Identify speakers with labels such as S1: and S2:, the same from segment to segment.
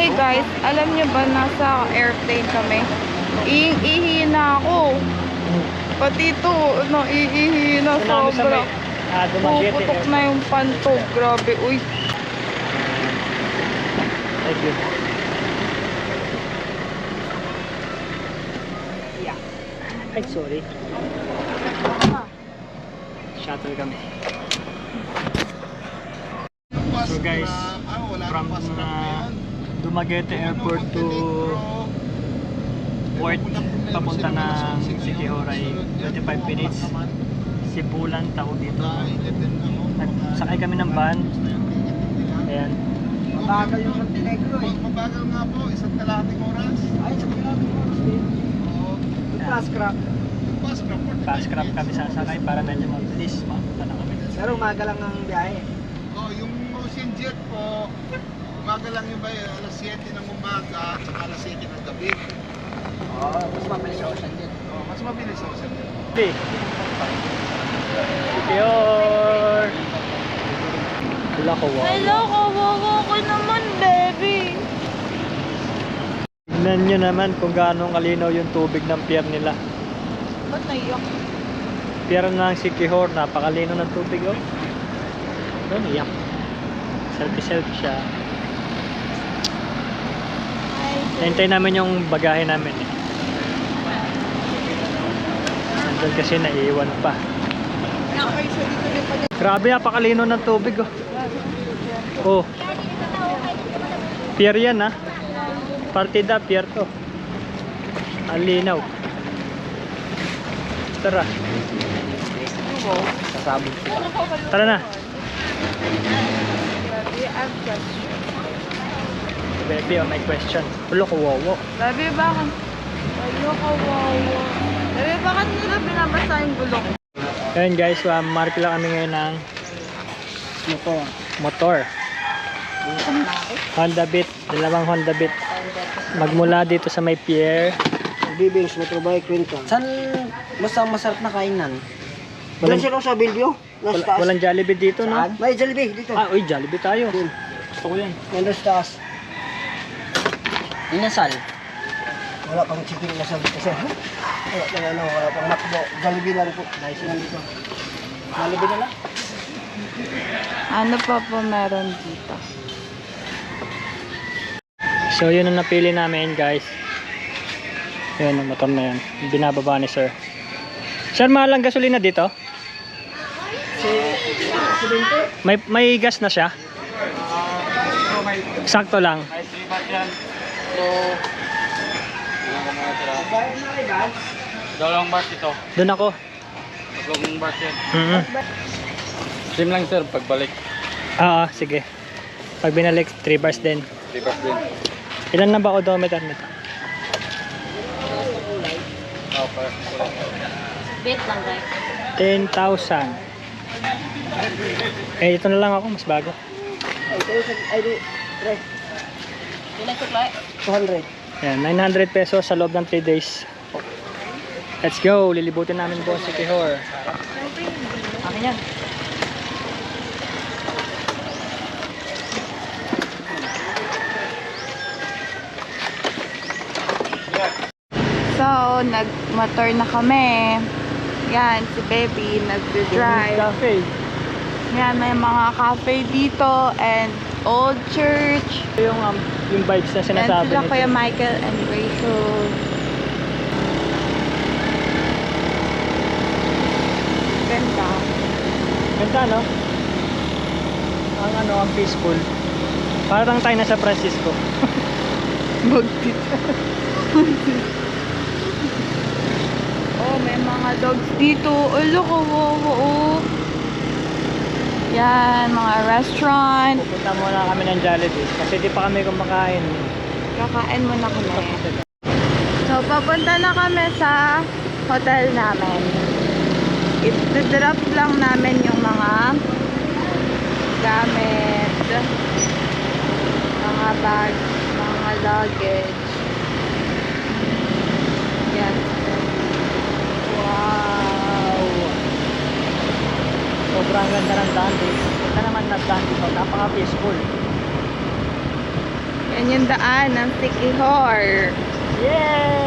S1: Hey guys, alam nyo ba nasa airplane kami? Ihi na ako. Pati ito, ihi na sobra. Puputok na yung pantog. Grabe, uy.
S2: Thank you. Ay, sorry. Shuttle kami. So guys, from Dumaguete Airport to port papunta ng Siquijor ay 25 minutes. Sibulan tawag dito. Nagsakay kami ng van. Ayan.
S3: Mabagal yung Montenegro eh.
S4: Mabagal nga po, isang kalahating oras.
S3: Ay, isang kalahating oras din. Fast crop.
S2: Fast crop kami sasakay para medyo mabilis. Mapunta na kami.
S3: Pero umaga lang ang biyahe.
S4: Oh, yung Ocean Jet po, umaga lang yung bayan, alas 7 ng umaga, at alas 7 ng gabi.
S3: Mas mabilis sa Ocean Jet.
S4: Oh, mas mabilis sa Ocean Jet.
S2: Hey. Siquijor. Wala ko, wow.
S1: Hello, kawawa ko naman, baby.
S2: Tignan nyo naman kung gaano kalinaw yung tubig ng pier nila.
S1: Ba't naiyak?
S2: Pier ng Siquijor, napakalinaw ng tubig, oh. Doon, iyak. Selfie siya. Hintay namin yung bagahe namin. Nandun kasi naiiwan pa. Grabe, napakalinaw ng tubig, oh. Oh. Pier yan, ha. Partida, pier to. Alinaw. Tara.
S3: Sasabog.
S2: Tara na.
S1: Baby, I have question.
S2: Baby, oh, may question. Ulo ko, wowo.
S1: Baby, bakit? Hello, kawawa. Baby, bakit nila binabasa yung gulong?
S2: Ayan guys, mark lang kami ngayon ng motor. Honda Beat, dalawang Honda Beat. Magmula dito sa may pier.
S3: Bibings, Metrobike, Quinton. Saan masarap na kainan? Doon sila sa video? Nasa taas.
S2: Walang Jollibee dito, no?
S3: Saan? May Jollibee dito.
S2: Ah, uy, Jollibee tayo.
S3: Doon.
S2: Gusto ko yan.
S3: Nandun sa taas. Inasal? Wala pang chicken inasal dito sir. Wala pang wala pang makbo. Jollibee lang po. Dahil sila dito. Jollibee na lang.
S1: Ano pa po meron dito?
S2: So, yun ang napili namin, guys. Yun, ang motor na yun. Binababa ni sir. Sir, mahal ang gasolina dito? May gas na siya? Sakto lang.
S4: Dalawang bars ito.
S2: Doon ako.
S4: Dalawang bars yan.
S2: Sim
S4: lang sir, pagbalik.
S2: Sige. Pag binalik, 3 bars din.
S4: 3 bars din.
S2: Ilan na ba odometer nito?
S1: Bet lang, guys.
S2: 10,000. Eh, ito na lang ako, mas bago.
S3: Ay, di. Tre.
S1: Ilan suklay?
S3: 200.
S2: Ayan, 900 pesos sa loob ng 3 days. Let's go! Lilibutin namin buong Siquijor. Akin yan.
S1: So, nag-motor na kami. Yan, si baby nag-drive.
S2: Cafe.
S1: Yan, may mga cafe dito and old church.
S2: Yung vibes na
S1: Yan
S2: sinasabi
S1: sila
S2: nito.
S1: Kuya Michael and Rachel. Ganda.
S2: Ganda, no? Ang peaceful. Parang tayo na sa Francisco.
S1: Magtit. Oh, may mga dogs dito. Oh, look, oh. Yan, mga restaurant.
S2: Pupunta muna kami ng Jollibee kasi di pa kami kumakain.
S1: Kakain muna kami. So, papunta na kami sa hotel namin. I-drop lang namin yung mga gamit, mga bag, mga luggage. Yan.
S2: Wow! Sobrang ganda ng daan dito. Punta naman na daan dito. Napaka-peaceful.
S1: Yan yung daan ng Sikihor.
S2: Yay!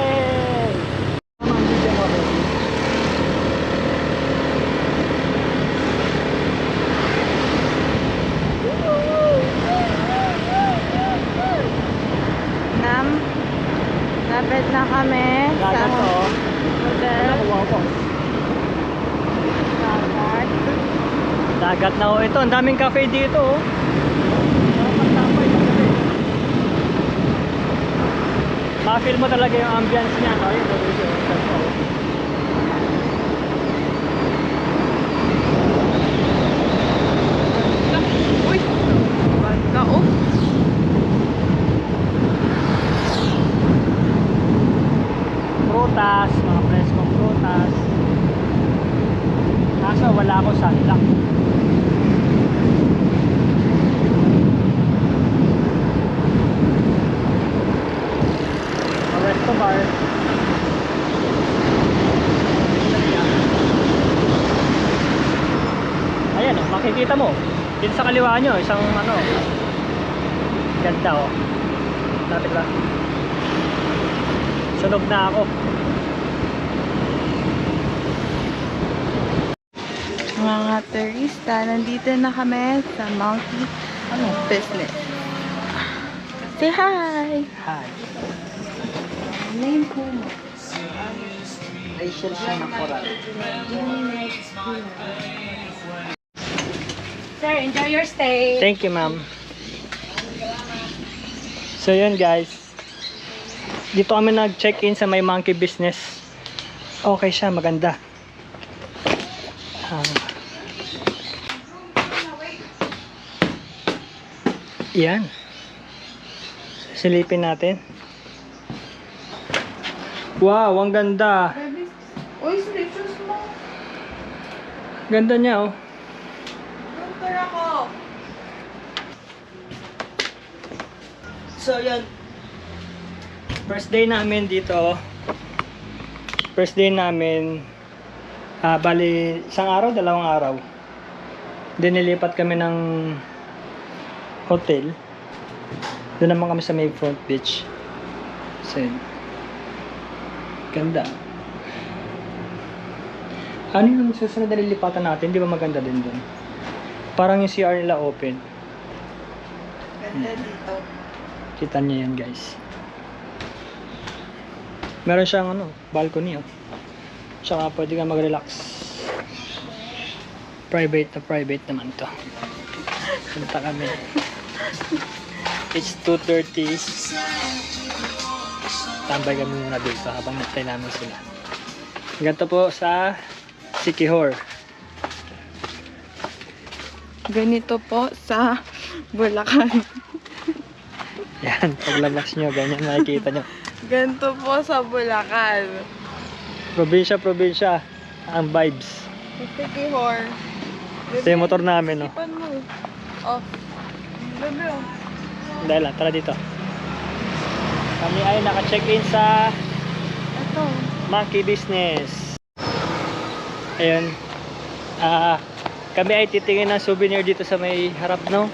S1: Lapit na kami sa
S2: Dagat to.
S1: hotel.
S2: Nakuha ko.
S1: Dagat.
S2: Dagat na ho ito. Ang daming cafe dito. Oh. Ma-feel mo talaga yung ambience niya. No?
S1: Uy! Banda oh.
S2: Prutas, mga preskong prutas. Kaso wala ako sunlock. Resto bar. Ayan oh, makikita mo. Dito sa kaliwa nyo, isang ano. Ganda oh. Lapit lang. Sunog na ako.
S1: Mga turista, nandito na kami sa Monkey Business. Say hi!
S2: Hi.
S1: Name ko mo.
S3: Rachel siya na koral.
S1: Sir, enjoy your stay.
S2: Thank you, ma'am. So yun guys. Dito kami nag-check-in sa may Monkey Business. Okay siya, maganda. Yan. Silipin natin. Wow, ang ganda.
S1: Uy, slippers mo.
S2: Ganda niya oh.
S1: Super ako.
S2: So yan. First day namin dito. First day namin. Bali, isang araw, dalawang araw. Then nilipat kami ng hotel. Doon naman kami sa may front beach. So yun. Ganda. Ano yung susunod na nilipatan natin? Di ba maganda din doon? Parang yung CR nila open.
S1: Ganda dito.
S2: Kita niyo yan guys. Meron siyang ano, balcony oh. Tsaka pwede ka mag-relax. Private naman to. Punta kami. It's 2:30. Tambay kami muna dito habang natin namin sila. Ganito po sa Sikihor.
S1: Ganito po sa Bulacan.
S2: Yan, paglabas nyo, ganyan makikita nyo.
S1: Ganito po sa Bulacan.
S2: Probinsya ang vibes.
S1: Sikihor.
S2: Ito yung motor namin, no?
S1: Ipan mo. Oh. Bebe, oh.
S2: Dahil lang, tara dito. Kami ay naka-check-in sa
S1: Ito.
S2: Monkey Business. Ayun. Kami ay titingin ng souvenir dito sa may harap, no?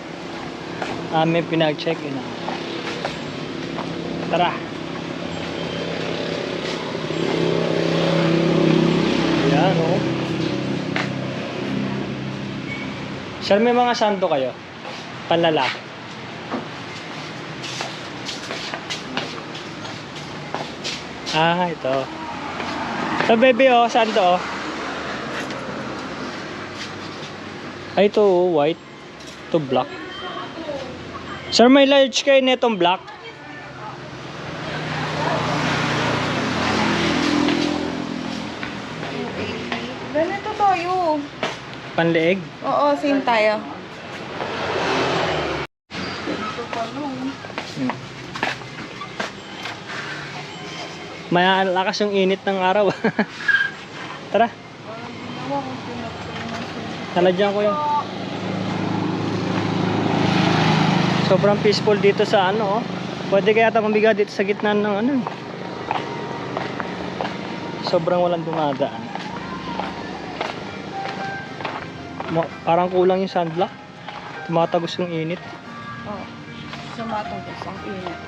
S2: May pinag-check-in. Tara. Yan, oh. Sir, may mga santo kayo? Panlalaki. Ito. Ito, baby, oh. Santo, oh. Ay, ito, oh, white. Ito, black. Sir, may large kayo netong black?
S1: Ganito tayo.
S2: Panleeg?
S1: Oo, same tayo.
S2: Malakas yung init ng araw. Tara. Naladyan ko yun. Sobrang peaceful dito sa ano, oh. Pwede kaya tayo mabiga dito sa gitna ng ano. Sobrang walang dumadaan. Parang kulang yung sunblock. Tumatagos yung init.
S1: Oh. Sumatong ko sa init.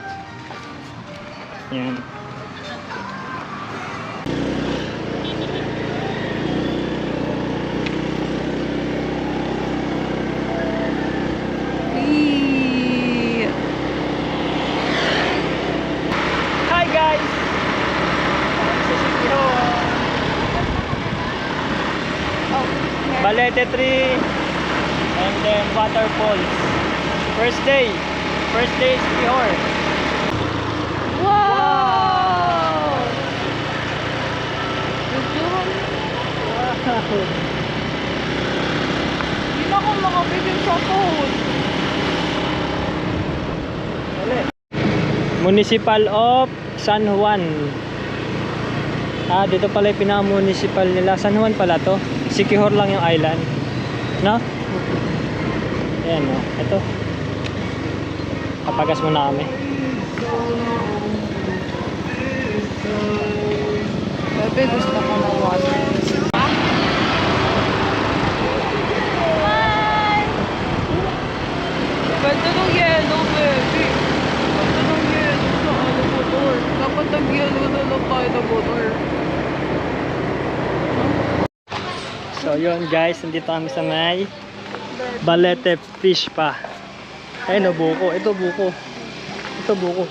S2: Yan.
S1: Eee.
S2: Hi guys! Sa Siquijor.
S1: Oh,
S2: Balete tree and then waterfalls. First day is Siquijor.
S1: wow! Gustuhan. Hindi na ako makabigil sa phone.
S2: Municipal of San Juan. Dito pala yung pinaka-municipal nila. San Juan pala to. Siquijor lang yung island. No? Ayan o. Ito. Papagas muna kami.
S1: Bebe, gusto ko ng water. Ganda ng yellow, baby. Ganda ng yellow sa ano motor. Dapat nag-yellow na lang tayo ng motor.
S2: So yun guys, nandito kami sa may Balete Fish pa. Ayun o, buko. Ito buko. Ito buko.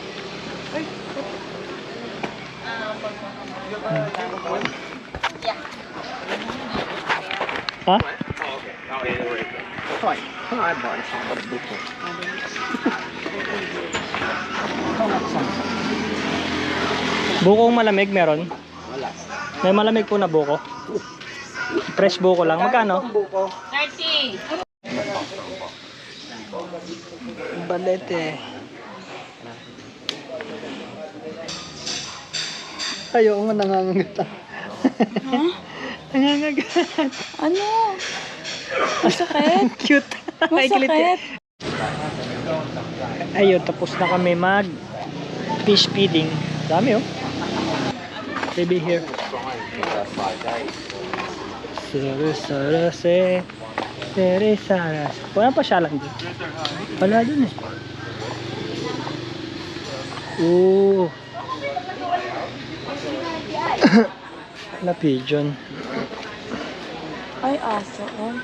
S2: Ha? Bukong malamig meron?
S3: Wala.
S2: May malamig po na buko. Fresh buko lang. Magkano?
S3: Buko.
S2: Balete. Ayaw nga nangangagat.
S1: Huh?
S2: Nangangagat.
S1: Ano? Masakit?
S2: Cute. Ay, kilit.
S1: Masakit?
S2: Ayun, tapos na kami mag fish feeding. Dami oh. Baby here. Sarase. Saras. Wala pa siya lang dun. Wala dun eh. Oo. Wala pigeon.
S1: Ay, aso. Oh.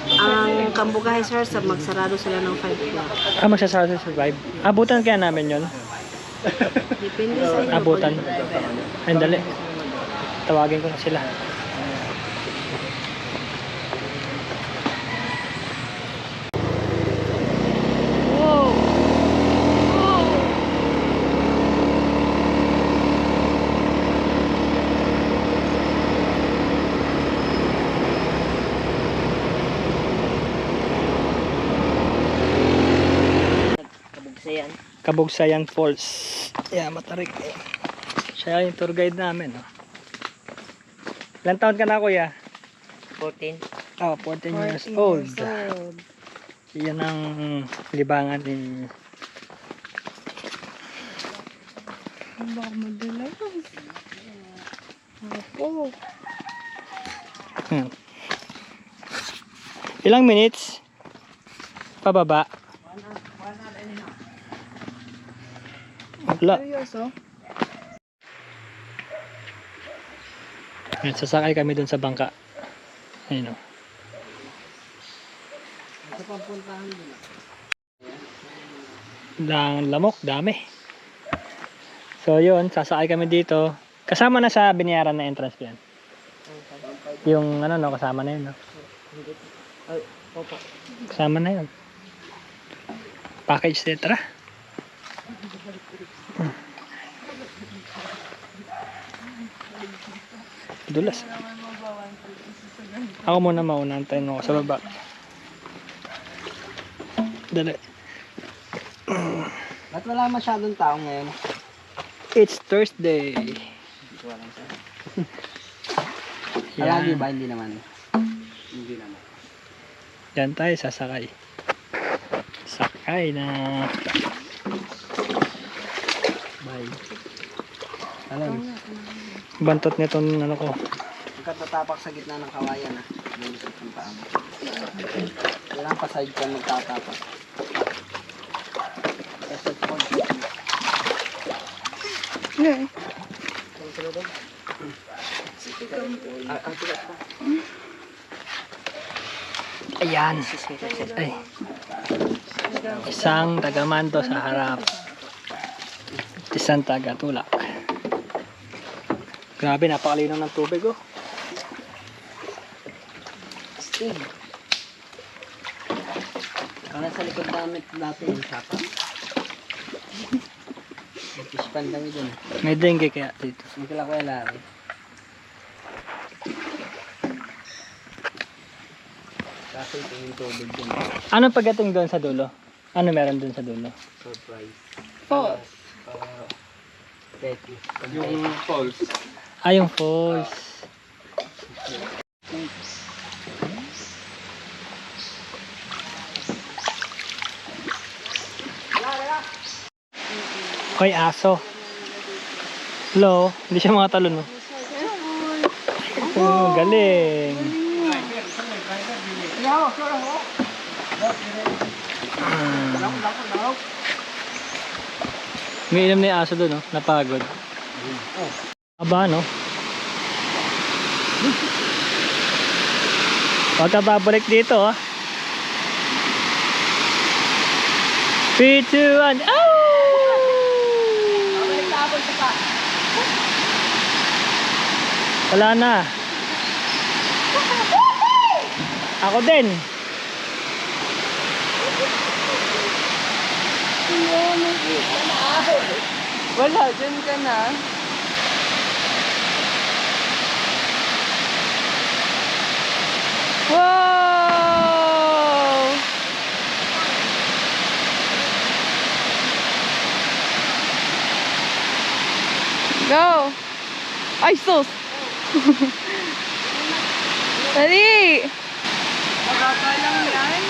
S5: Ang Kambugahay sir, sa magsarado sila ng 5 o'clock.
S2: Magsasara sa survive. Abutan kaya namin yon.
S5: Depende sa inyo.
S2: Abutan. Ay, dali. Tawagin ko na sila.
S1: Wow. Wow.
S5: Kabugsayan.
S2: Kabugsayan Falls. Yeah, matarik eh. Siya yung tour guide namin. Oh. Ilan taon ka na kuya?
S5: 14.
S2: Oh, 14 years old. Yan ang libangan ni
S1: Baka madala. Ako.
S2: Ilang minutes? Pababa. Wala.
S1: Seryoso?
S2: Ayan, sasakay kami dun sa bangka. Ayun o. Lamok, dami. So yun, sasakay kami dito. Kasama na sa binayaran na entrance yan. Yung ano no, kasama na yun no. Kasama na yun. Package tetra. Dulas. Ako muna mauna, antayin mo ako sa baba. Dali.
S3: Ba't wala masyadong tao ngayon?
S2: It's Thursday.
S3: Palagi ba? Hindi naman. Hindi naman.
S2: Yan tayo, sasakay. Sakay na. Bye.
S3: Alam,
S2: Bantot nito ano ko.
S3: ang katatapak sa gitna ng kawayan ah. Lulusot ang paa mo. Kailangan pa side ka magtatapak.
S1: Okay.
S2: Ayan. Ay. Isang taga-manto sa harap. Isang taga-tulak. Grabe, napakalinaw ng tubig oh.
S3: Para sa likod namin dati yung sapa. Pispan kami dun.
S2: May dengue kaya dito.
S3: Hindi ko lang kaya lari. Kasi ito yung tubig dun.
S2: Ano pagdating doon sa dulo? Ano meron doon sa dulo?
S3: Surprise.
S1: Po.
S3: Betty.
S4: Yung falls.
S2: Ah, yung falls. Hoy, aso. Hello, hindi siya mga talon, no? Oh, galing. May inom na yung aso doon, no? Napagod. Aba, no? Huwag ka babalik dito, ha? 3, 2, 1. Oh! Wala na. Ako din.
S1: Wala, dyan ka na. Wow! Go! Ay, sus! Dali! Magkaka lang yan.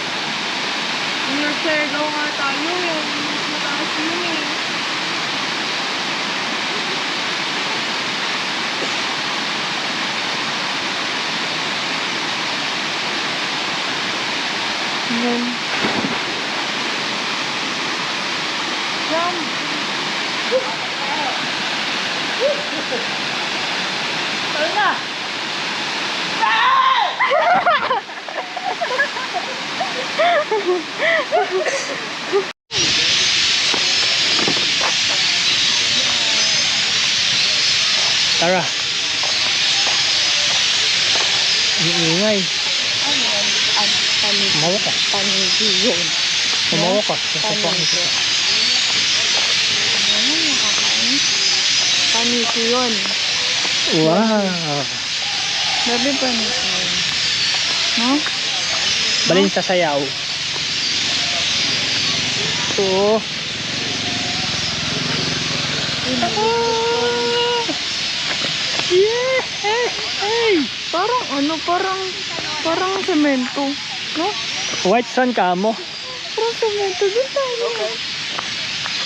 S1: Yung chair daw nga tayo. Yung mataas yun eh. Ayan. Jump! Tara na!
S2: Tara. Iingay. Umawa ka.
S1: Panigiyon.
S2: Umawa ka. Sasapakin kita.
S1: Panigiyon.
S2: Wow.
S1: Grabe panigiyon. No?
S2: Balin sa sayaw. Oo. Yeah! Hey!
S1: Parang ano, parang semento. No?
S2: White sun ka mo.
S1: Parang semento. Doon tayo.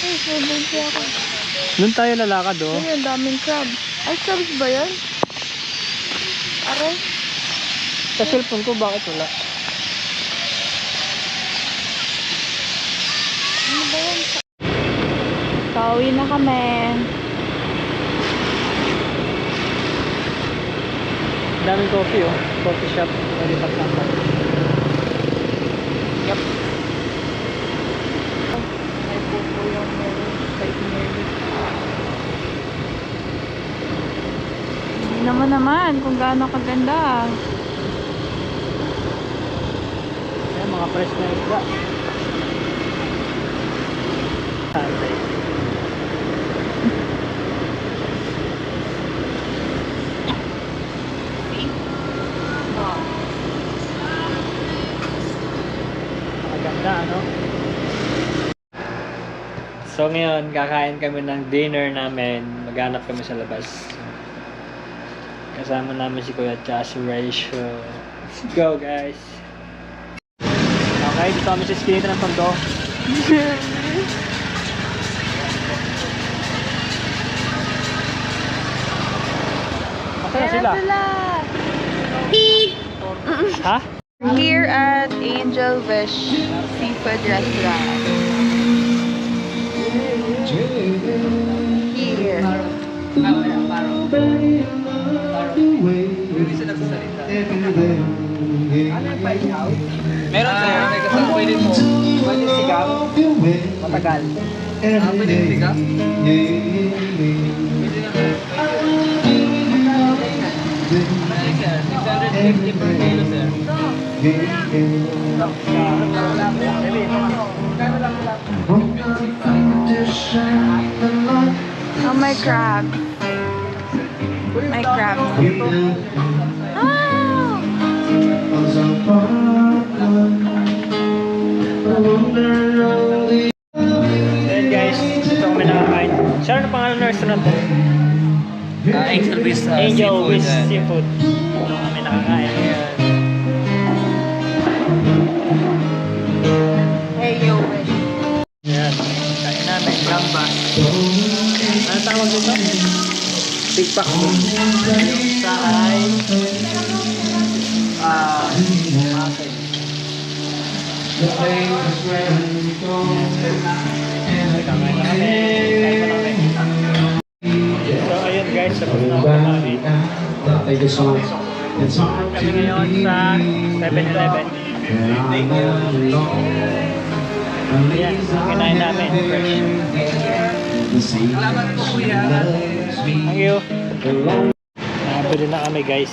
S1: Ay, sobrang siya ako.
S2: Doon tayo lalakad oh.
S1: Ay, ang daming crab. Ay, crabs ba yan? Aray.
S2: Sa cellphone ko bakit wala?
S1: Ano ba yan? Pauwi na kami.
S2: Daming coffee oh. Coffee shop. Pwede pagsampan. Yup.
S1: Ay, pupo yung meron kay Mary. Hindi naman kung gaano kaganda.
S2: Ayan, mga fresh na isda. Santay. Maganda, ano? So ngayon, kakain kami ng dinner namin. Maghanap kami sa labas. Kasama namin si Kuya at si Rachel. Let's go, guys! Okay, dito kami sa Eskinita ng Tondo. Asa na sila? Ha?
S1: Here at Angel Wish Seafood Restaurant. Here.
S6: Meron sir, may kasama pwede mo. Pwede sigaw. Matagal. Pwede sigaw. Pwede sir, 650 per kilo sir.
S1: Oh, my crab. My crab. Ah!
S2: Then guys, dito kami nakakain. Sir, ano pangalan ng restaurant?
S6: Angel with
S2: Angel
S6: seafood.
S2: with Seafood. Dito kami nakakain ngayon.
S1: Hey, yo, wish.
S2: Ayan, kain namin, gambas. Ano tawag dito? Big pack. Sa ay kakain na kami. So ayun guys, tapos na ako kami.
S7: Thank you so much. It's hard
S2: Kami ngayon sa 7-Eleven. Ayan, kinain namin. Thank you. Nabili na kami guys.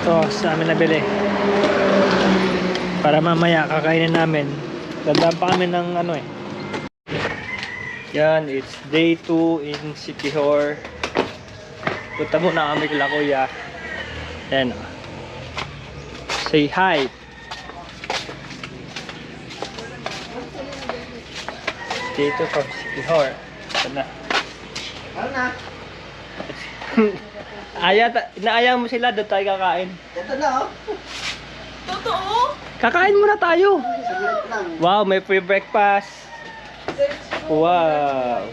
S2: Ito sa amin nabili. Para mamaya kakainin namin. Dadaan pa kami ng ano eh. Yan, it's day 2 in Siquijor. Punta muna kami kila kuya. Yan. Say hi. Day 2 from Siquijor. Ito na.
S3: Ano na?
S2: Inaaya mo sila, doon tayo kakain.
S3: Ito na, oh.
S1: Totoo?
S2: Kakain muna tayo.
S3: Saglit lang.
S2: Wow, may free breakfast. Wow.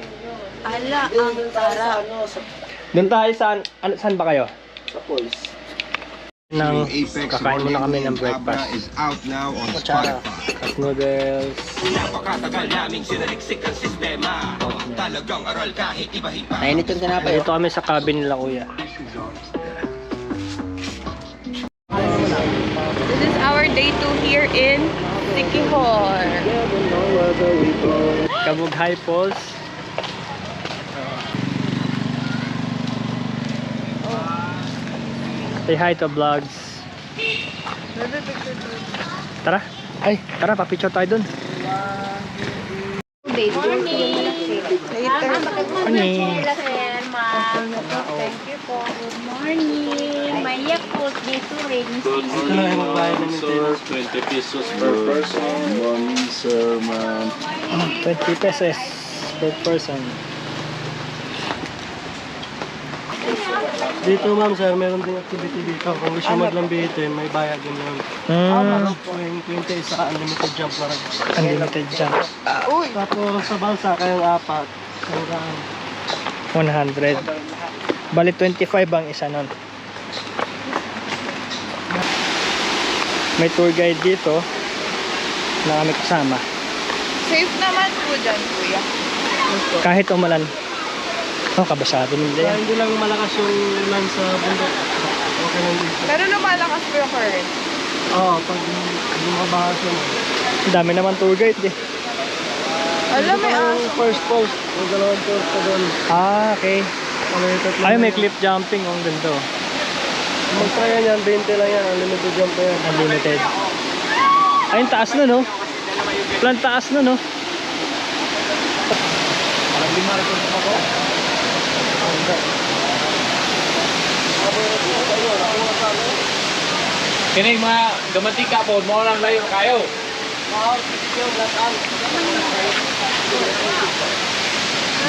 S1: Ala,
S3: Doon
S1: ang
S3: tayo sa
S1: sarap.
S3: ano, sa
S2: Doon tayo saan ba kayo?
S3: Pulse.
S2: Nang kakain muna kami ng breakfast.
S4: is out now on
S2: Kutsara, cup noodles.
S8: Napakatagal naming sinaliksik ang sistema. Talagang aral kahit iba-iba.
S3: Nainit yung tinapay.
S2: Dito kami sa cabin nila kuya.
S1: This is our day 2 here in Siquijor.
S2: Kabughay Falls. Say hi to vlogs. Tara. Ay, tara, papicture tayo dun.
S1: Later.
S2: Morning.
S5: Thank you po. Good morning. May Yakult dito rin.
S2: Ito na yung magbayad ng maintenance.
S9: 20 pesos per person. Morning, sir, ma'am.
S2: 20 pesos per person.
S3: Dito ma'am sir, meron din activity dito. Kung gusto maglambitin, may bayad din yun. Yung 20 sa unlimited jump na rin.
S2: Unlimited jump.
S3: Tapos sa balsa, kayong apat. Hanggang
S2: 100. Bali 25 ang isa nun. May tour guide dito na kami kasama.
S1: Safe naman po dyan, kuya.
S2: Kahit umulan. Oh, kabasado nila
S3: kaya
S2: yan.
S3: hindi lang malakas yung ulan sa bundok. Okay lang dito.
S1: Pero lumalakas po yung current.
S3: Oo, pag lumabahas yun.
S2: Ang dami naman tour guide eh.
S1: Alam, may
S3: Yung
S1: aso.
S3: first post, yung dalawang post pa doon.
S2: Ah, okay.
S3: Tatlo
S2: Ay, may
S3: lang.
S2: cliff jumping. Ang ganda oh.
S3: Mag-try yan, 20 lang yan. Unlimited jump pa yan.
S2: Unlimited. Ay, yung taas na no. Plan taas na no.
S6: Kini mga gamatika po, mo lang layo kayo.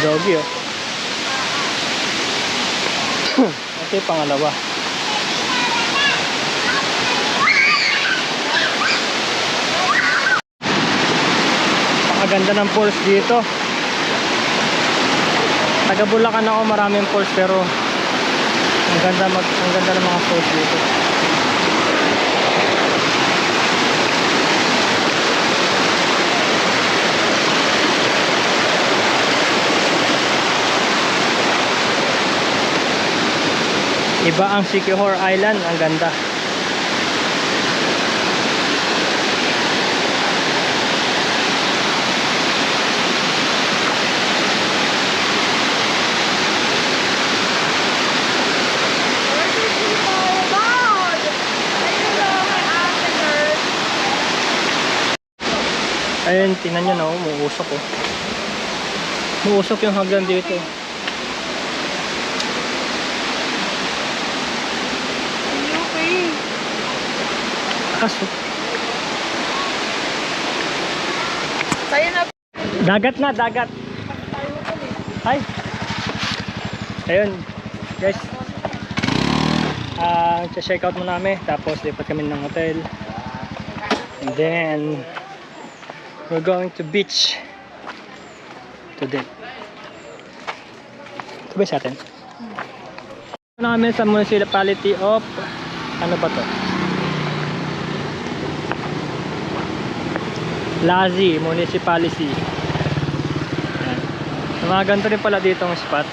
S2: Doggy oh. Ito yung pangalawa. Pakaganda ng falls dito. Taga Bulacan ako, maraming falls pero ang ganda ng mga falls dito. Iba ang Siquijor Island, ang ganda. Ayun, tingnan nyo, no, umuusok oh. Umuusok yung hagdan dito.
S1: Okay.
S2: Kaso,
S1: Tayo na.
S2: dagat na, dagat. Ay. Ayun, guys. Check out muna kami, tapos lipat kami ng hotel. And then we're going to beach today. Ito ba sa atin? Ito na kami sa municipality of ano ba to? Lazi Municipality. Ayan. Mga ganito rin pala dito ang spot.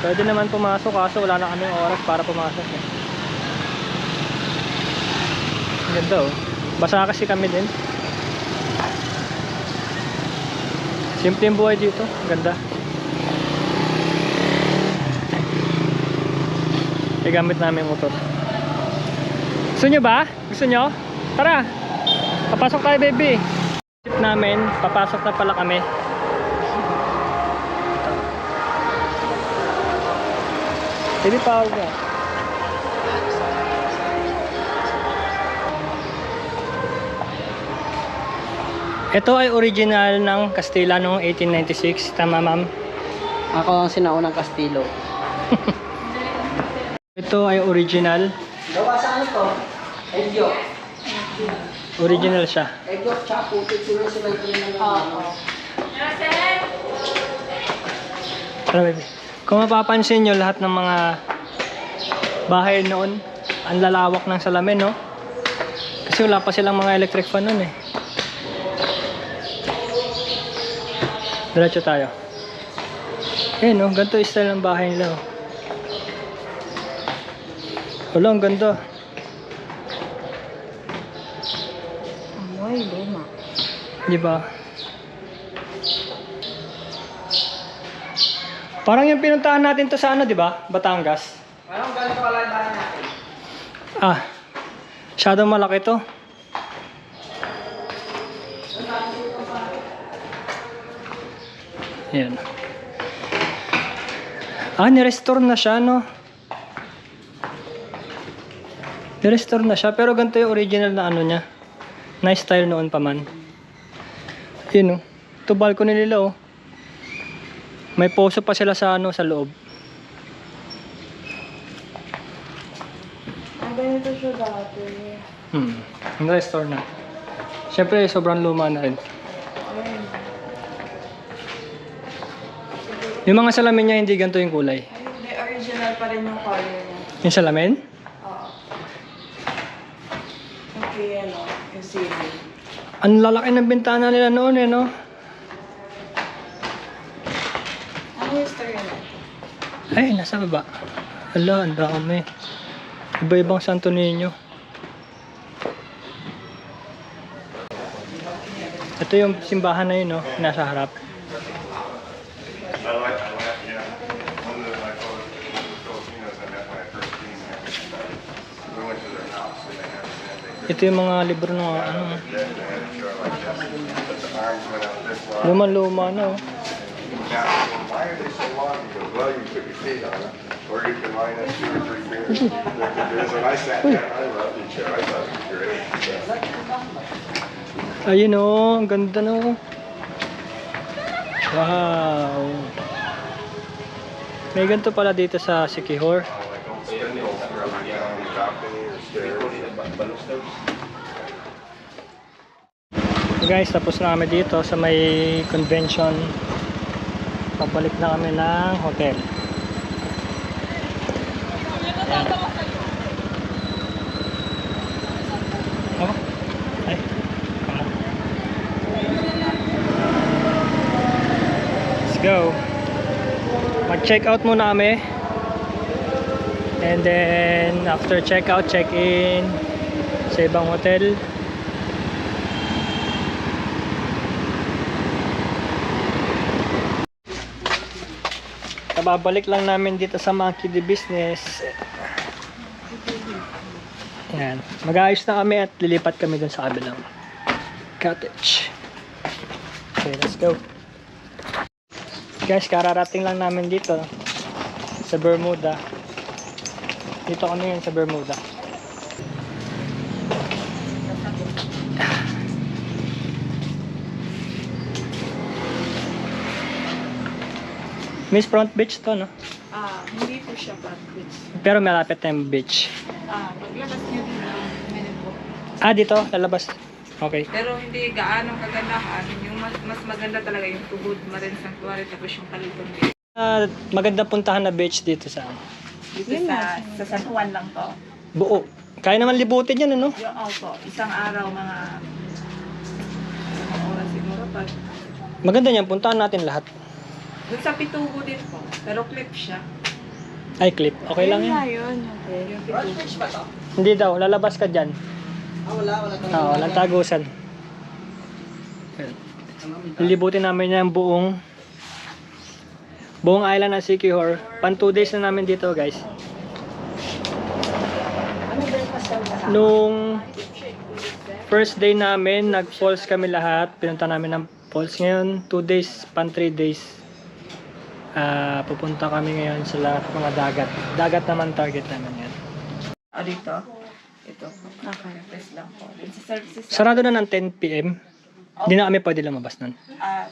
S2: Pwede naman pumasok kaso wala na kaming oras para pumasok eh. Ang ganda oh. Basa kasi kami din. Simple yung buhay dito. Ganda. Igamit namin yung motor. Gusto nyo ba? Gusto nyo? Tara! Papasok tayo, baby. Tip namin, papasok na pala kami. Baby, pawag ka. Ito ay original ng Kastila noong 1896. Tama, ma'am?
S6: Ako ang sinaunang Kastilo.
S2: Ito ay original.
S6: Gawa sa ano to? Egyo.
S2: Original siya.
S6: Egyo, tsaka putik. Sila ito yung
S2: Tara, baby. Kung mapapansin nyo, lahat ng mga bahay noon, ang lalawak ng salamin, no? Kasi wala pa silang mga electric fan noon eh. Diretso tayo. Eh, no? Ganito yung style ng bahay nila, oh. Wala, ang ganda.
S1: Ay, luma.
S2: Diba? Parang yung pinuntahan natin to sa ano, diba? Batangas.
S6: Anong galing pala yung bahay natin?
S2: Ah, masyadong malaki to. Yan. Ah, nirestore na siya, no? Nirestore na siya, pero ganito yung original na ano niya. Nice style noon pa man. Yun, no? Ito balcony nila, oh. May poso pa sila sa ano, sa loob.
S1: Ang ganito siya dati.
S2: Restore na. Siyempre, sobrang luma na rin. Yung mga salamin niya, hindi ganito yung kulay.
S1: Hindi, original pa rin yung color niya.
S2: Yung salamin?
S1: Oo. Okay, ano, yung ceiling.
S2: Ang lalaki ng bintana nila noon eh, no?
S1: Ano history na?
S2: Ay, nasa baba. Hala, ang dami. Iba-ibang Santo Niño. Ito yung simbahan na yun, no? Nasa harap. Ito yung mga libro ng ano. Luma-luma na, oh.
S9: Why are they so long? He goes, well, you put your feet on it, or you can line up 2 or 3 fingers. When I sat down, I loved your chair. I thought it was great.
S2: Ayun, oh. Ang ganda, no? Wow. May ganito pala dito sa Siquijor. Guys, tapos na kami dito sa may convention. Pabalik na kami ng hotel. Ayan. Oh. Ay. Let's go. Mag-check out muna kami. And then, after check-out, check-in sa ibang hotel. Babalik lang namin dito sa Monkey D Business. Ayan. Mag-aayos na kami at lilipat kami dun sa kabilang cottage. Okay, let's go. Guys, kararating lang namin dito sa Bermuda. Dito kami ngayon sa Bermuda. Miss Front Beach to, no?
S1: Hindi po siya front beach.
S2: Pero malapit na yung beach.
S1: Paglabas niyo din minute po.
S2: Dito, lalabas. Okay.
S1: Pero hindi gaano kagandahan. Yung mas maganda talaga yung Tubod Marine Sanctuary tapos yung Caliton Beach.
S2: Maganda puntahan na beach dito sa
S1: Dito sa San Juan lang to.
S2: buo. Kaya naman libutin yan, ano?
S1: Yung also, isang araw mga oras siguro pag
S2: Maganda yan, puntahan natin lahat.
S1: doon sa Pitugo din po. Pero clip siya.
S2: Ay, clip. Okay lang yan.
S1: Yun. Yung Pitugo.
S2: Hindi daw, lalabas ka dyan. Walang tagusan. Lilibutin namin yan buong island ng Siquijor. 2 days na namin dito, guys. Nung first day namin, nag-falls kami lahat. Pinunta namin ng falls. Ngayon, 2 days, 3 days. Pupunta kami ngayon sa lahat mga dagat. Dagat naman target namin yan.
S1: Dito. Ito. Naka-test lang po. Then sa services.
S2: Sarado na ng 10 PM. Hindi na kami pwede lumabas nun.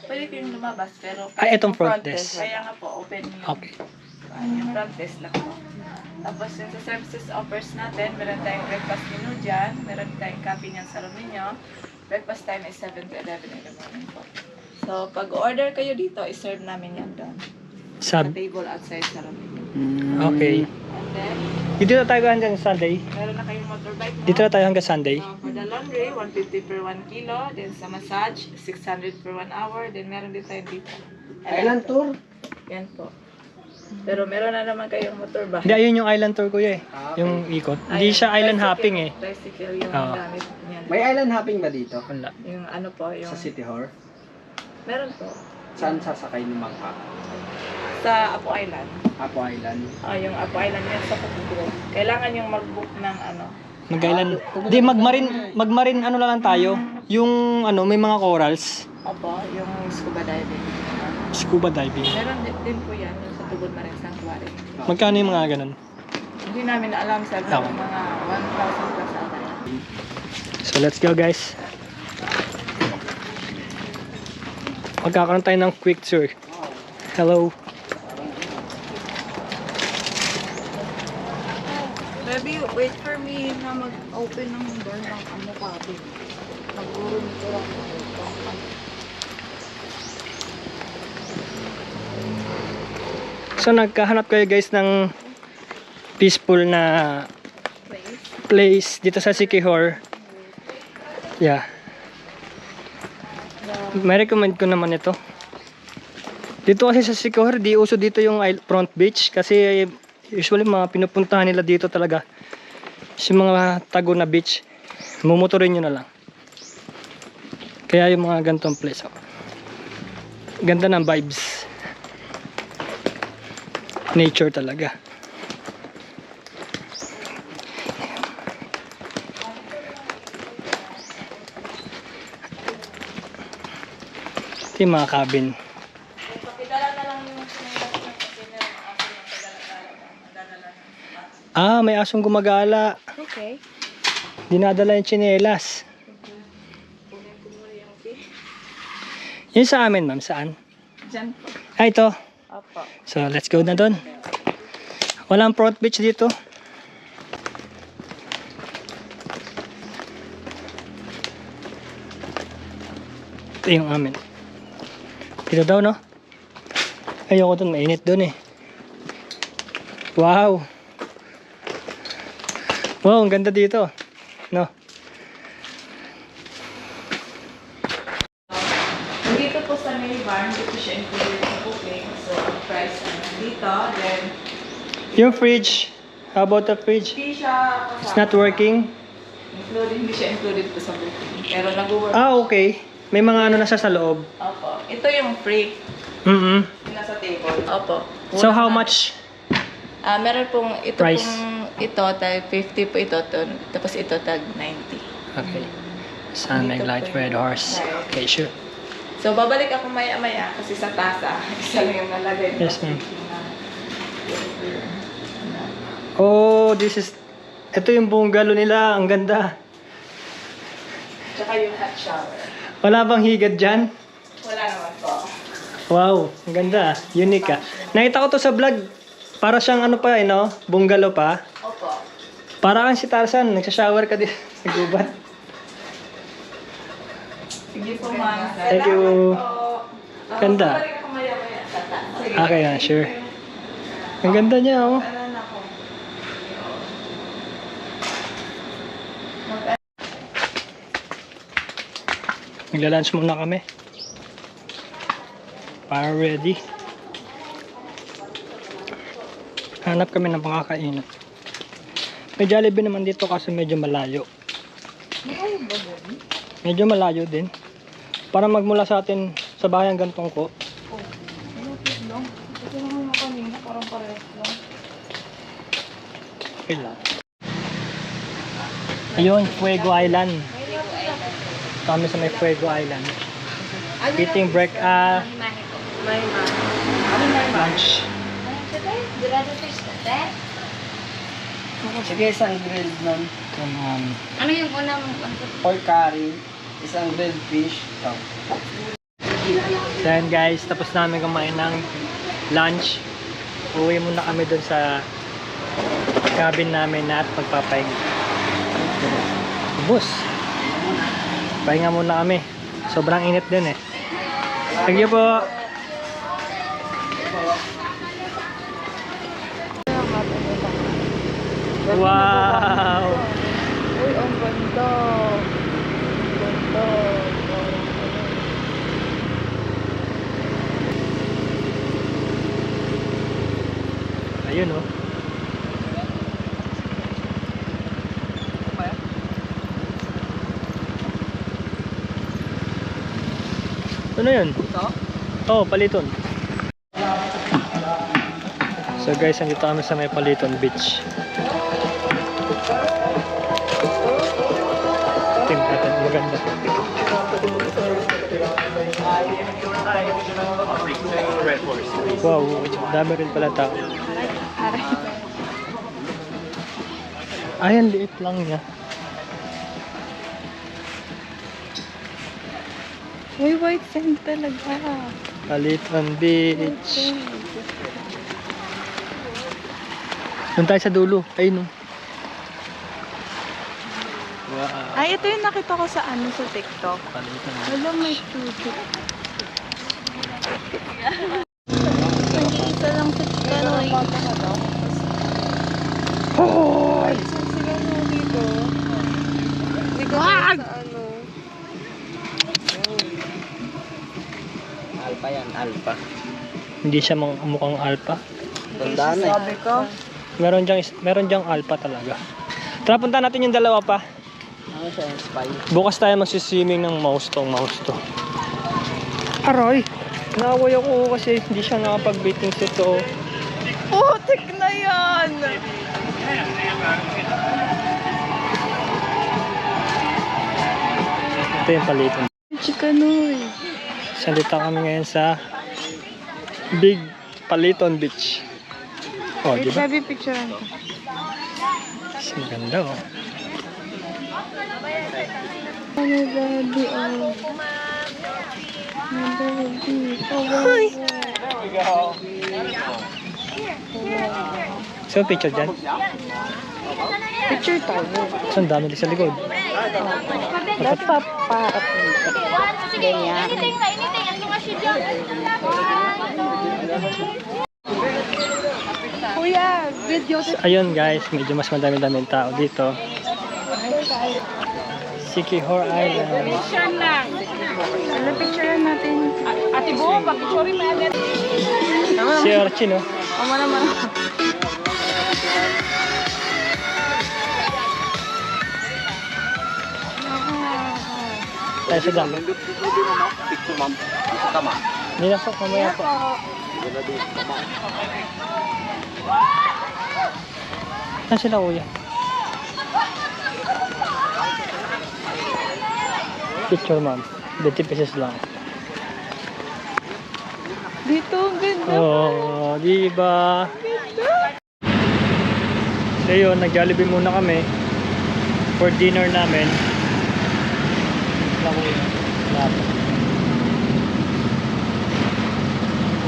S1: Pwede kayong lumabas pero
S2: Itong front desk.
S1: Kaya nga po, open yung,
S2: Okay.
S1: Yung front desk lang po. Tapos yung sa services offers natin, meron tayong breakfast menu dyan, meron tayong coffee niyan sa room ninyo. Breakfast time is 7 to 11 in the morning po. So, pag order kayo dito, iserve namin yan doon. Sa table outside sa room ninyo.
S2: Okay.
S1: And then,
S2: Dito na tayo hanggang Sunday.
S1: meron na kayong motorbike mo.
S2: Dito na tayo hanggang Sunday.
S1: For the laundry, 150 per 1 kilo. Then sa massage, 600 per 1 hour. Then meron din tayo dito.
S3: Island tour?
S1: Yan po. Pero meron na naman kayong motorbike.
S2: Hindi, ayun yung island tour ko eh. Yung ikot. Hindi siya island hopping eh.
S1: Tricycle yung
S2: Oo.
S1: gamit niyan.
S3: May island hopping ba dito?
S2: Wala.
S1: Yung ano po, yung...
S3: Sa City Hall?
S1: Meron po.
S3: Saan sasakay ng bangka?
S1: Sa Apo Island.
S3: Apo Island.
S1: Yung Apo Island yan sa Pagkugro. Kailangan yung mag-book ng ano.
S2: Mag-island. Hindi, magmarin ano lang tayo. Yung ano, may mga corals.
S1: Opo, yung scuba diving.
S2: Scuba diving.
S1: Meron din po yan yung sa Tubod Marine Sanctuary.
S2: Magkano yung mga ganun?
S1: Hindi namin alam sa
S2: Okay.
S1: mga 1,000 plus ata yan.
S2: So let's go, guys. Magkakaroon tayo ng quick tour. Hello.
S1: Baby, wait for me na mag-open ng door ng ano cabin. Mag-room ko lang.
S2: So nagkahanap kayo guys ng peaceful na place dito sa Siquijor. Yeah. May recommend ko naman ito. Dito kasi sa Siquijor, di uso dito yung front beach kasi usually mga pinupuntahan nila dito talaga sa mga tago na beach. Mumotorin nyo na lang. Kaya yung mga gantong place. Ganda ng vibes. Nature talaga. Ito yung mga cabin. May asong gumagala.
S1: Okay.
S2: Dinadala yung tsinelas. Yun sa amin, ma'am. Saan?
S1: Diyan po.
S2: Ito.
S1: Opo.
S2: So, let's go na doon. Walang front beach dito. Ito yung amin. Dito daw, no? Ayoko doon. Mainit doon eh. Wow! Wow, ang ganda dito. No?
S1: Dito po sa minibar, hindi po siya included sa booking. So, ang price dito, then
S2: Yung fridge, How about the fridge?
S1: Hindi siya
S2: It's not working?
S1: hindi siya included po sa booking. Pero nag-work.
S2: Ah, okay. May mga ano na siya sa loob.
S1: Opo. Ito yung free.
S2: Mm-hmm.
S1: Yung nasa table. Opo.
S2: So how much?
S1: Meron pong ito
S2: Price?
S1: pong ito tag 50 po ito. Tapos ito tag 90.
S2: Okay. Sun and light red horse. Okay, sure.
S1: So babalik ako maya-maya kasi sa tasa. Isa lang yung nalagay.
S2: Yes, ma'am. Oh, this is... Ito yung bungalow nila. Ang ganda.
S1: Tsaka yung hot shower.
S2: Wala bang higad dyan?
S1: Wala naman po.
S2: Wow, ang ganda. Unique ah. Nakita ko to sa vlog. Para siyang ano pa, no? Bungalow pa.
S1: Opo.
S2: Para kang si Tarzan. Nagsashower ka din sa gubat.
S1: Sige po, ma'am.
S2: Thank you. Ganda.
S1: Babalik ako maya-maya sa taas. Sige.
S2: Okay, sure. Ang ganda niya, oh. Magla-lunch muna kami. Para ready. Hanap kami ng makakainan. May Jollibee naman dito kasi medyo malayo. Medyo malayo din. Para magmula sa atin sa bahay hanggang Tungko. Okay lang. Ayun, Fuego Island. Kami sa may Fuego Island. Eating break, lunch.
S3: Sige, isang grilled nun.
S5: Ano yung unang...
S3: Pork curry, isang grilled fish. So,
S2: Then guys, tapos namin kumain ng lunch. Uwi muna kami dun sa cabin namin at magpapahinga. Bus. Pahinga muna kami. Sobrang init din eh. Thank you po. Wow!
S1: Uy, ang ganda. Ganda.
S2: Ayun oh. Ano yun? Oh, Paliton. So guys, andito kami sa may Paliton Beach. Tingnan natin, maganda. Wow, dami rin pala tao. Ay, ang liit lang niya.
S1: Uy, white sand talaga.
S2: Paliton Beach. Doon tayo sa dulo. Ayun oh. Wow.
S1: Ay, ito yung nakita ko sa ano sa TikTok.
S2: Paliton.
S1: Wala, may chuchu. Nag-iisa lang sa Chikanoy. Ay! Saan sila no dito? Hindi ko sa ano.
S3: alpa yan, alpa.
S2: Hindi siya mukhang alpha.
S3: Tandaan eh.
S1: Sabi ko.
S2: Meron diyang alpha talaga. Tara, punta natin yung dalawa pa.
S3: Ano siya, yung spy?
S2: Bukas tayo magsiswimming ng mouse to. Aray! Naaway ako kasi hindi siya nakapag-bathing suit to.
S1: Putik na yan!
S2: Ito yung Paliton.
S1: Chikanoy.
S2: Sandito kami ngayon sa Big Paliton Beach. Oh,
S1: Wait,
S2: di ba?
S1: sabi picturean ko.
S2: Mas maganda oh.
S1: Ano daddy, oh. My daddy. Hi!
S2: So, picture dyan.
S1: Picture tayo.
S2: Saan dami din sa likod?
S1: Napapaap nito. Ganyan. Kuya, video.
S2: Ayun guys, medyo mas madami-daming tao dito. Sikihor Island.
S1: Picture lang. Ano picturean natin? Ate Bo, pakicture mo yan.
S2: Si Archie no?
S1: Amo naman.
S2: tayo sa dami. Nilasok mamaya po. Saan sila kuya? Picture ma'am. 20 pesos lang.
S1: Dito, ang ganda.
S2: Oh, di ba? So yun, nag-Jollibee muna kami for dinner namin.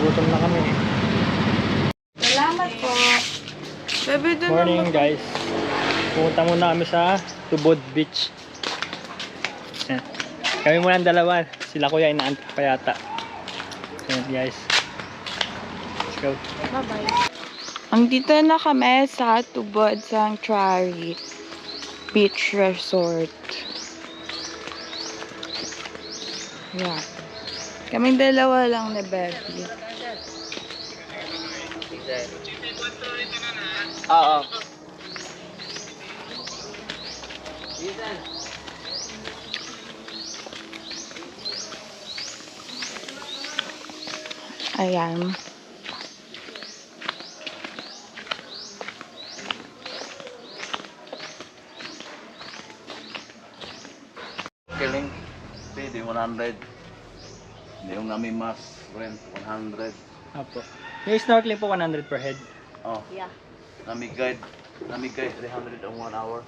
S2: Gutom na kami.
S5: Salamat po.
S1: Bebe, doon
S2: Morning guys. Pumunta muna kami sa Tubod Beach. Yan. Kami muna ang dalawa. Sila kuya inaantay pa yata. Yan guys. Let's go.
S5: Bye-bye.
S1: Andito na kami sa Tubod Sanctuary Beach Resort. Yeah. Kaming dalawa lang ni Bebe.
S6: Oo.
S1: Ayan.
S6: Killing. Pwede 100. Yung nami mas rent 100.
S2: Apo. Yung snorkeling po 100 per head.
S6: Oh.
S5: Yeah.
S6: Nami guide 300 ang 1 hour.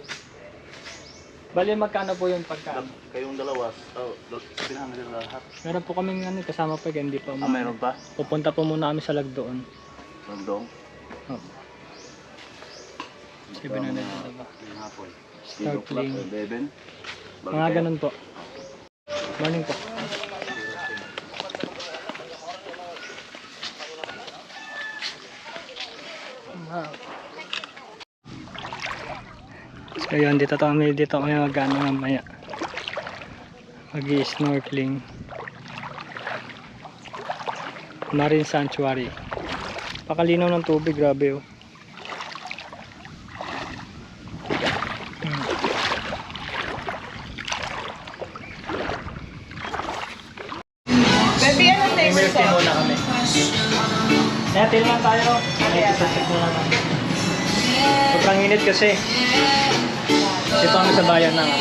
S2: Bali magkano po yung pagka?
S6: Kayong dalawa, 700 ang lahat.
S2: Meron po kaming kasama pa hindi pa.
S6: Ah, meron pa?
S2: Pupunta po muna kami sa Lagdoon.
S6: Randong?
S2: Opo. 700 na diba?
S6: Yung hapon.
S2: Snorkeling.
S6: 11.
S2: Mga ganun po. Morning po. Wow. So yun, dito kami mag-ano mamaya. Mag-snorkeling. Marine Sanctuary. Pakalinaw ng tubig, grabe oh.
S1: Bebe, ano tayo
S2: Milk tea muna kami. Natin lang tayo. Nagsasasik muna kami. Sobrang init kasi. Dito kami sa bayan ng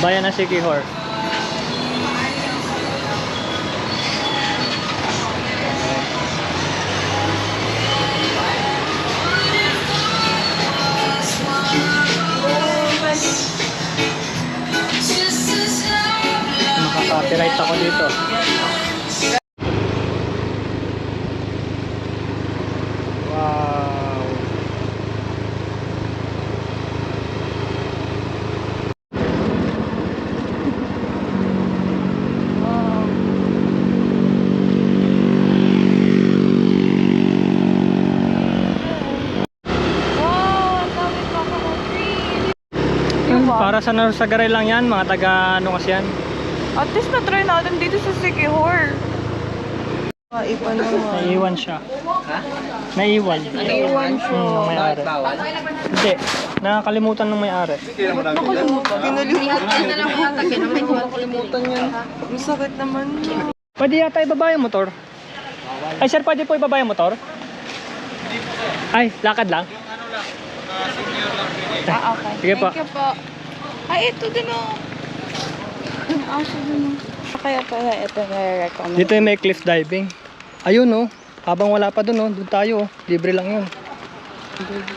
S2: bayan ng Siquijor. Makaka-copyright ako dito. Wow. Para sa Narsagaray lang yan, mga taga ano kasi yan.
S1: At least na-try natin dito sa Siquijor. Ipan naman.
S2: Naiiwan siya.
S6: Ha?
S2: Naiiwan.
S1: Naiiwan siya.
S2: Ng may-ari. Hindi, nakakalimutan ng may-ari.
S1: Nakalimutan. Nakalimutan yan. Masakit naman.
S2: Pwede yata ibaba yung motor. Ay sir, pwede po ibaba yung motor? Ay, lakad lang.
S1: Ah, okay.
S2: Sige po.
S1: Thank you po. Ay, ito din o. Aso din o. Kaya pala ito na-recommend.
S2: Dito yung may cliff diving. Ayun oh. Habang wala pa dun oh. Doon tayo oh. Libre lang yun.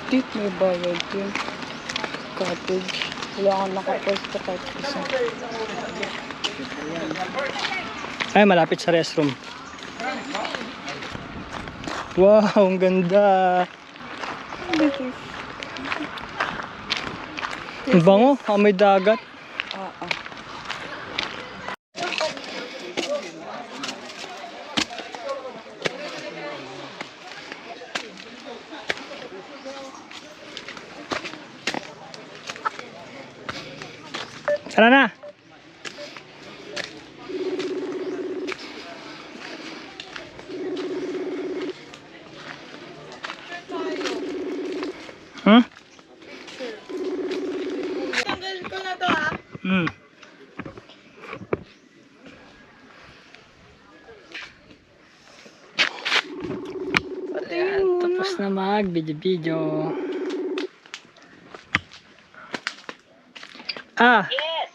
S1: Dito may bayad yun. Cottage. Wala akong nakapwesto kahit isa.
S2: Ay, malapit sa restroom. Wow, ang ganda. Ang bango, may dagat. Tara na.
S1: Patingin mo na.
S2: Tapos na mag-video-video. Yes.